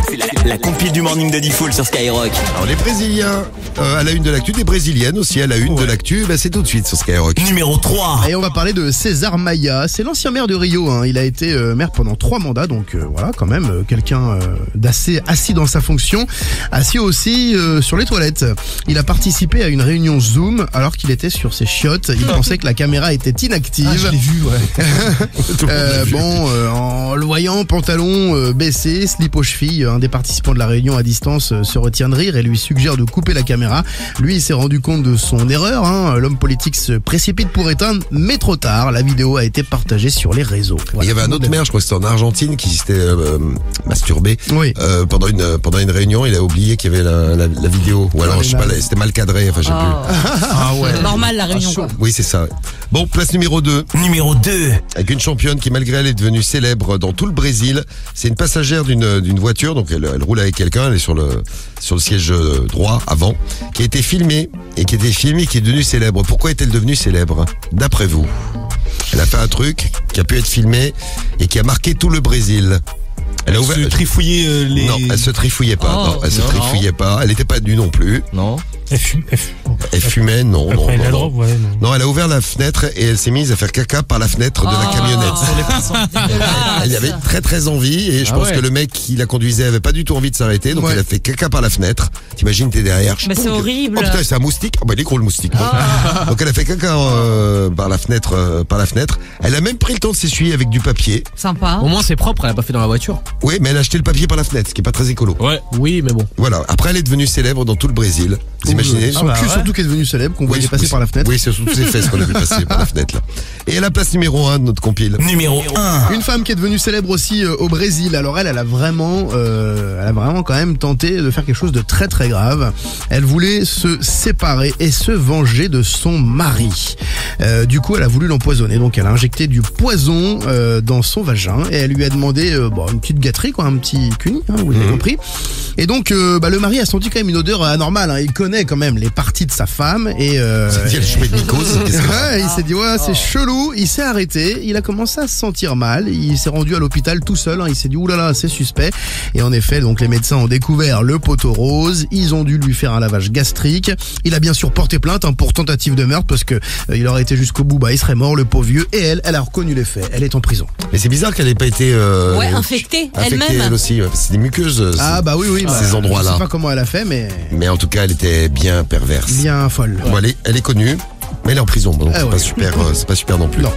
C'est la compile du morning de Diffoul sur Skyrock. Alors les Brésiliens à la une de l'actu, des Brésiliennes aussi à la une de l'actu, c'est tout de suite sur Skyrock. Numéro 3. Et on va parler de César Maia. C'est l'ancien maire de Rio. Il a été maire pendant 3 mandats, donc voilà, quand même, quelqu'un d'assez assis dans sa fonction, assis aussi sur les toilettes. Il a participé à une réunion Zoom alors qu'il était sur ses chiottes. Il pensait que la caméra était inactive. Je l'ai vu, ouais. En le voyant, pantalon baissé, slip aux chevilles, un des participants de la réunion à distance se retient de rire et lui suggère de couper la caméra. Lui, il s'est rendu compte de son erreur. L'homme politique se précipite pour éteindre, mais trop tard. La vidéo a été partagée sur les réseaux. Voilà. Il y avait un autre maire, je crois que c'était en Argentine, qui s'était masturbé Oui. pendant une réunion. Il a oublié qu'il y avait la vidéo. Ou alors, je sais pas, c'était mal cadré. Enfin, j'ai plus. Ah ouais. Normal la réunion. Quoi. Oui, c'est ça. Bon, place numéro 2. Numéro 2. Avec une championne qui, malgré elle, est devenue célèbre dans tout le Brésil. C'est une passagère d'une voiture, donc elle roule avec quelqu'un, elle est sur le siège droit avant, qui a été filmée et qui est devenue célèbre. Pourquoi est-elle devenue célèbre, d'après vous? Elle a fait un truc qui a pu être filmé et qui a marqué tout le Brésil. Elle a ouvert. Se trifouiller les... Non, elle se trifouillait pas. Oh, non, elle se trifouillait pas. Elle était pas nue non plus. Non. Elle fumait, non. Après la drogue, ouais, non. Non, elle a ouvert la fenêtre et elle s'est mise à faire caca par la fenêtre de la camionnette. Elle avait très très envie et je pense que le mec qui la conduisait avait pas du tout envie de s'arrêter, donc elle a fait caca par la fenêtre. T'imagines, t'es derrière. Mais c'est horrible. Oh putain, c'est un moustique. Oh bah il est gros le moustique. Donc elle a fait caca par la fenêtre. Elle a même pris le temps de s'essuyer avec du papier. Sympa. Au moins c'est propre, elle a pas fait dans la voiture. Oui, mais elle a acheté le papier par la fenêtre, ce qui est pas très écolo. Ouais. Oui, mais bon. Voilà. Après, elle est devenue célèbre dans tout le Brésil. Vous imaginez? Son cul surtout qui est devenu célèbre, qu'on voyait passer par la fenêtre. Oui, c'est surtout ses fesses qu'on a vu passer par la fenêtre là. Et à la place numéro 1 de notre compile. Numéro 1. Une femme qui est devenue célèbre aussi au Brésil. Alors elle a vraiment quand même tenté de faire quelque chose de très très grave. Elle voulait se séparer et se venger de son mari. Du coup, elle a voulu l'empoisonner. Donc elle a injecté du poison dans son vagin et elle lui a demandé une petite gâterie, quoi, un petit cuni, vous l'avez compris. Et donc le mari a senti quand même une odeur anormale. Il connaît quand même les parties de sa femme et Elle jouait de mycose. il s'est dit c'est chelou, il s'est arrêté, il a commencé à se sentir mal, il s'est rendu à l'hôpital tout seul, il s'est dit oulala, c'est suspect. Et en effet, donc les médecins ont découvert le poteau rose, ils ont dû lui faire un lavage gastrique. Il a bien sûr porté plainte pour tentative de meurtre parce que il aurait été jusqu'au bout, il serait mort le pauvre vieux. Et elle a reconnu les faits, elle est en prison. Mais c'est bizarre qu'elle ait pas été infectée elle-même. elle aussi. C'est des muqueuses. Oui, ces endroits-là. Je sais pas comment elle a fait, mais en tout cas, elle était bien perverse. bien folle. Bon, elle est connue, mais elle est en prison. Donc c'est pas super non plus. Non.